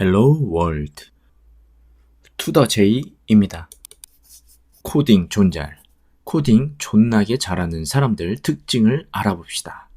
Hello World. 투더 J입니다. 코딩 존잘. 코딩 존나게 잘하는 사람들 특징을 알아봅시다.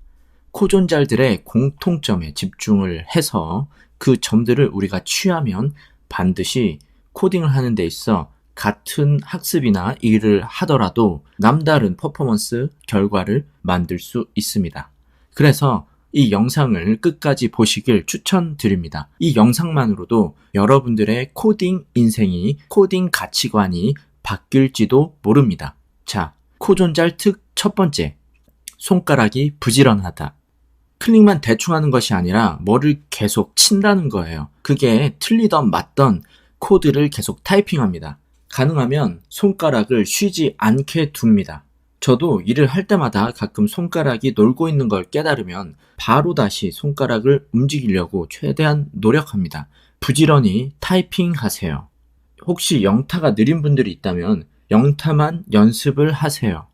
코존잘들의 공통점에 집중을 해서 그 점들을 우리가 취하면 반드시 코딩을 하는 데 있어 같은 학습이나 일을 하더라도 남다른 퍼포먼스 결과를 만들 수 있습니다. 그래서 이 영상을 끝까지 보시길 추천드립니다. 이 영상만으로도 여러분들의 코딩 인생이, 코딩 가치관이 바뀔지도 모릅니다. 자, 코존잘 특 첫 번째, 손가락이 부지런하다. 클릭만 대충 하는 것이 아니라 뭐를 계속 친다는 거예요. 그게 틀리던 맞던 코드를 계속 타이핑합니다. 가능하면 손가락을 쉬지 않게 둡니다. 저도 일을 할 때마다 가끔 손가락이 놀고 있는 걸 깨달으면 바로 다시 손가락을 움직이려고 최대한 노력합니다. 부지런히 타이핑하세요. 혹시 영타가 느린 분들이 있다면 영타만 연습을 하세요.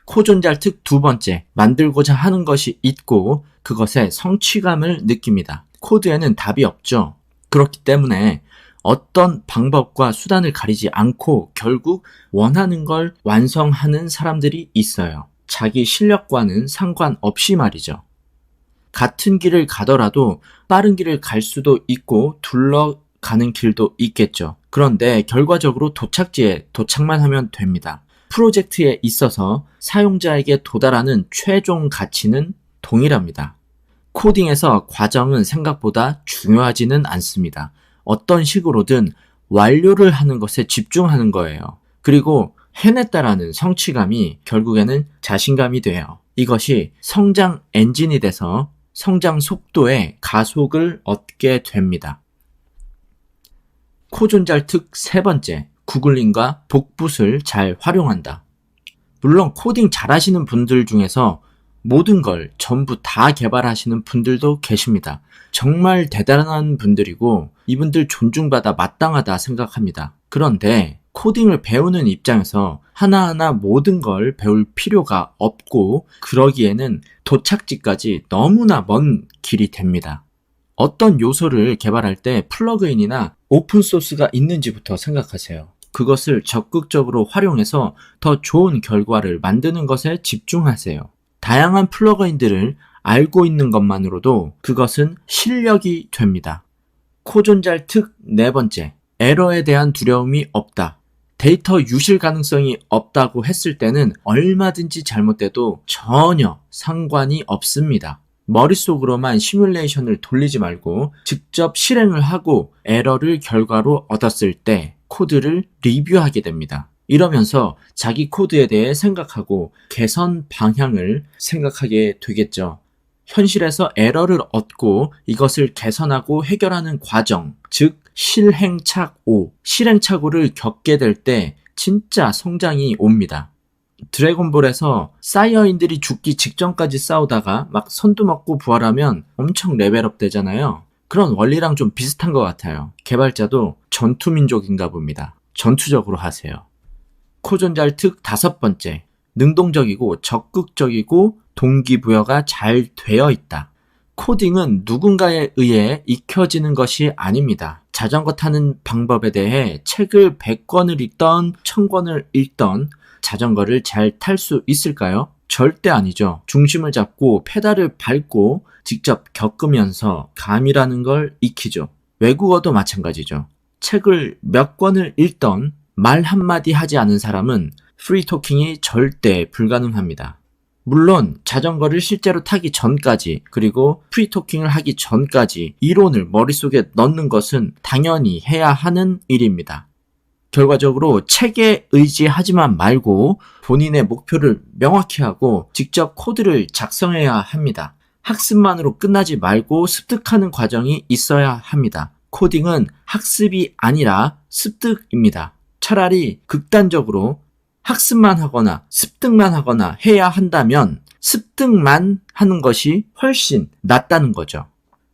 코존잘 특 두 번째, 만들고자 하는 것이 있고 그것에 성취감을 느낍니다. 코드에는 답이 없죠. 그렇기 때문에 어떤 방법과 수단을 가리지 않고 결국 원하는 걸 완성하는 사람들이 있어요. 자기 실력과는 상관없이 말이죠. 같은 길을 가더라도 빠른 길을 갈 수도 있고 둘러가는 길도 있겠죠. 그런데 결과적으로 도착지에 도착만 하면 됩니다. 프로젝트에 있어서 사용자에게 도달하는 최종 가치는 동일합니다. 코딩에서 과정은 생각보다 중요하지는 않습니다. 어떤 식으로든 완료를 하는 것에 집중하는 거예요. 그리고 해냈다라는 성취감이 결국에는 자신감이 돼요. 이것이 성장 엔진이 돼서 성장 속도에 가속을 얻게 됩니다. 코존잘 특 세 번째, 구글링과 복붙을 잘 활용한다. 물론 코딩 잘하시는 분들 중에서 모든 걸 전부 다 개발하시는 분들도 계십니다. 정말 대단한 분들이고 이분들 존중받아 마땅하다 생각합니다. 그런데 코딩을 배우는 입장에서 하나하나 모든 걸 배울 필요가 없고 그러기에는 도착지까지 너무나 먼 길이 됩니다. 어떤 요소를 개발할 때 플러그인이나 오픈소스가 있는지부터 생각하세요. 그것을 적극적으로 활용해서 더 좋은 결과를 만드는 것에 집중하세요. 다양한 플러그인들을 알고 있는 것만으로도 그것은 실력이 됩니다. 코존잘 특 네 번째, 에러에 대한 두려움이 없다. 데이터 유실 가능성이 없다고 했을 때는 얼마든지 잘못돼도 전혀 상관이 없습니다. 머릿속으로만 시뮬레이션을 돌리지 말고 직접 실행을 하고 에러를 결과로 얻었을 때 코드를 리뷰하게 됩니다. 이러면서 자기 코드에 대해 생각하고 개선 방향을 생각하게 되겠죠. 현실에서 에러를 얻고 이것을 개선하고 해결하는 과정, 즉 실행착오를 겪게 될 때 진짜 성장이 옵니다. 드래곤볼에서 사이어인들이 죽기 직전까지 싸우다가 막 선두 먹고 부활하면 엄청 레벨업 되잖아요. 그런 원리랑 좀 비슷한 것 같아요. 개발자도 전투민족인가 봅니다. 전투적으로 하세요. 코존잘 특 다섯 번째, 능동적이고 적극적이고 동기부여가 잘 되어 있다. 코딩은 누군가에 의해 익혀지는 것이 아닙니다. 자전거 타는 방법에 대해 책을 100권을 읽던 1000권을 읽던 자전거를 잘 탈 수 있을까요? 절대 아니죠. 중심을 잡고 페달을 밟고 직접 겪으면서 감이라는 걸 익히죠. 외국어도 마찬가지죠. 책을 몇 권을 읽던 말 한마디 하지 않은 사람은 프리토킹이 절대 불가능합니다. 물론 자전거를 실제로 타기 전까지 그리고 프리토킹을 하기 전까지 이론을 머릿속에 넣는 것은 당연히 해야 하는 일입니다. 결과적으로 책에 의지하지만 말고 본인의 목표를 명확히 하고 직접 코드를 작성해야 합니다. 학습만으로 끝나지 말고 습득하는 과정이 있어야 합니다. 코딩은 학습이 아니라 습득입니다. 차라리 극단적으로 학습만 하거나 습득만 하거나 해야 한다면 습득만 하는 것이 훨씬 낫다는 거죠.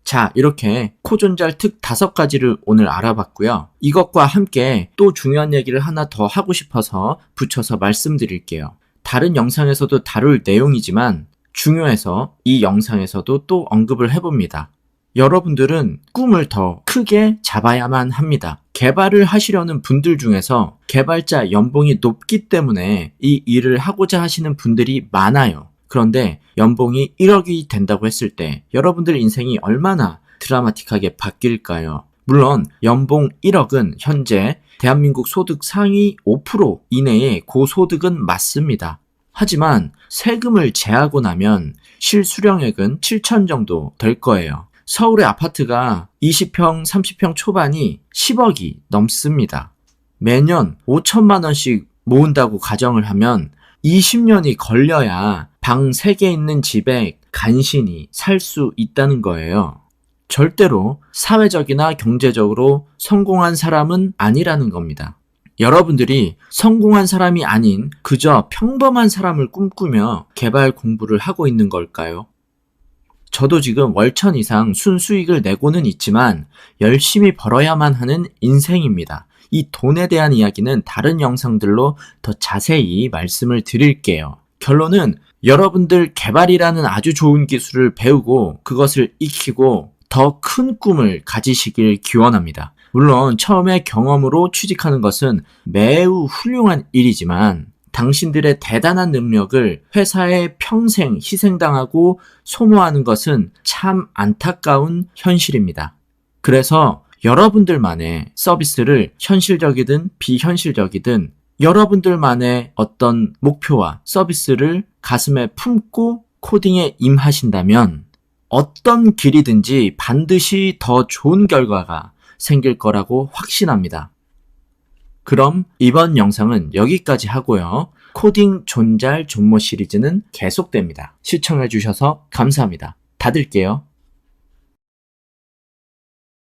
자, 이렇게 코존잘 특 5가지를 오늘 알아봤고요. 이것과 함께 또 중요한 얘기를 하나 더 하고 싶어서 붙여서 말씀드릴게요. 다른 영상에서도 다룰 내용이지만 중요해서 이 영상에서도 또 언급을 해봅니다. 여러분들은 꿈을 더 크게 잡아야만 합니다. 개발을 하시려는 분들 중에서 개발자 연봉이 높기 때문에 이 일을 하고자 하시는 분들이 많아요. 그런데 연봉이 1억이 된다고 했을 때 여러분들 인생이 얼마나 드라마틱하게 바뀔까요? 물론 연봉 1억은 현재 대한민국 소득 상위 5% 이내의 고소득은 맞습니다. 하지만 세금을 제하고 나면 실수령액은 7천 정도 될 거예요. 서울의 아파트가 20평, 30평 초반이 10억이 넘습니다. 매년 5천만 원씩 모은다고 가정을 하면 20년이 걸려야 방 3개 있는 집에 간신히 살 수 있다는 거예요. 절대로 사회적이나 경제적으로 성공한 사람은 아니라는 겁니다. 여러분들이 성공한 사람이 아닌 그저 평범한 사람을 꿈꾸며 개발 공부를 하고 있는 걸까요? 저도 지금 월천 이상 순수익을 내고는 있지만 열심히 벌어야만 하는 인생입니다. 이 돈에 대한 이야기는 다른 영상들로 더 자세히 말씀을 드릴게요. 결론은 여러분들 개발이라는 아주 좋은 기술을 배우고 그것을 익히고 더 큰 꿈을 가지시길 기원합니다. 물론 처음에 경험으로 취직하는 것은 매우 훌륭한 일이지만 당신들의 대단한 능력을 회사에 평생 희생당하고 소모하는 것은 참 안타까운 현실입니다. 그래서 여러분들만의 서비스를 현실적이든 비현실적이든 여러분들만의 어떤 목표와 서비스를 가슴에 품고 코딩에 임하신다면 어떤 길이든지 반드시 더 좋은 결과가 생길 거라고 확신합니다. 그럼 이번 영상은 여기까지 하고요. 코딩 존잘 존모 시리즈는 계속됩니다. 시청해주셔서 감사합니다. 닫을게요.